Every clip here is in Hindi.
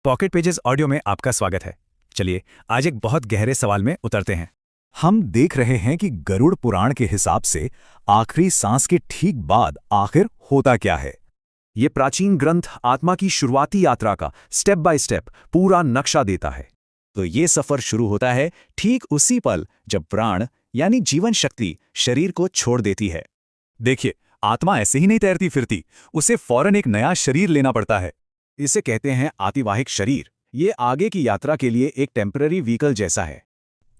पॉकेट पेजेस ऑडियो में आपका स्वागत है। चलिए आज एक बहुत गहरे सवाल में उतरते हैं। हम देख रहे हैं कि गरुड़ पुराण के हिसाब से आखिरी सांस के ठीक बाद आखिर होता क्या है। ये प्राचीन ग्रंथ आत्मा की शुरुआती यात्रा का स्टेप बाय स्टेप पूरा नक्शा देता है। तो ये सफर शुरू होता है ठीक उसी पल जब प्राण यानी जीवन शक्ति शरीर को छोड़ देती है। देखिए, आत्मा ऐसे ही नहीं तैरती फिरती, उसे फौरन एक नया शरीर लेना पड़ता है। इसे कहते हैं आतिवाहिक शरीर। ये आगे की यात्रा के लिए एक टेम्पररी व्हीकल जैसा है।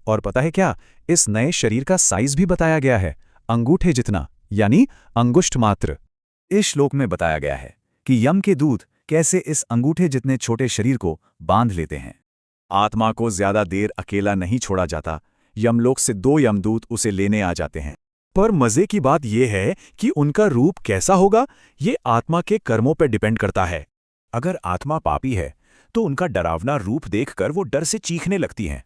और पता है क्या, इस नए शरीर का साइज भी बताया गया है, अंगूठे जितना, यानी अंगुष्ठ मात्र। इस श्लोक में बताया गया है कि यम के दूत कैसे इस अंगूठे जितने छोटे शरीर को बांध लेते हैं। आत्मा को ज्यादा देर अकेला नहीं छोड़ा जाता, यमलोक से 2 यमदूत उसे लेने आ जाते हैं। पर मजे की बात यह है कि उनका रूप कैसा होगा, ये आत्मा के कर्मों पर डिपेंड करता है। अगर आत्मा पापी है तो उनका डरावना रूप देखकर वो डर से चीखने लगती हैं।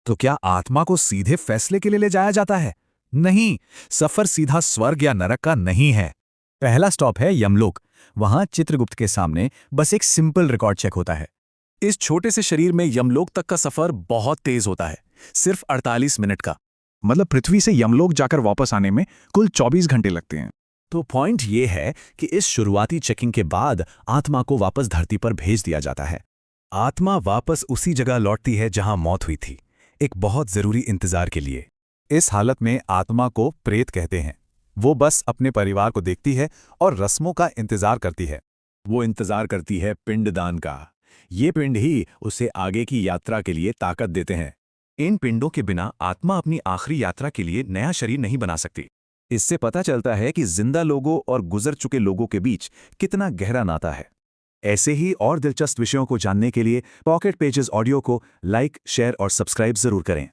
तो क्या आत्मा को सीधे फैसले के लिए ले जाया जाता है? नहीं, सफर सीधा स्वर्ग या नरक का नहीं है। पहला स्टॉप है यमलोक। वहां चित्रगुप्त के सामने बस एक सिंपल रिकॉर्ड चेक होता है। इस छोटे से शरीर में यमलोक तक का सफर बहुत तेज होता है, सिर्फ 48 मिनट का। मतलब पृथ्वी से यमलोक जाकर वापस आने में कुल 24 घंटे लगते हैं। तो पॉइंट ये है कि इस शुरुआती चेकिंग के बाद आत्मा को वापस धरती पर भेज दिया जाता है। आत्मा वापस उसी जगह लौटती है जहां मौत हुई थी, एक बहुत जरूरी इंतजार के लिए। इस हालत में आत्मा को प्रेत कहते हैं। वो बस अपने परिवार को देखती है और रस्मों का इंतजार करती है। वो इंतजार करती है पिंडदान का। ये पिंड ही उसे आगे की यात्रा के लिए ताकत देते हैं। इन पिंडों के बिना आत्मा अपनी आखिरी यात्रा के लिए नया शरीर नहीं बना सकती। इससे पता चलता है कि जिंदा लोगों और गुजर चुके लोगों के बीच कितना गहरा नाता है। ऐसे ही और दिलचस्प विषयों को जानने के लिए पॉकेट पेजेस ऑडियो को लाइक, शेयर और सब्सक्राइब जरूर करें।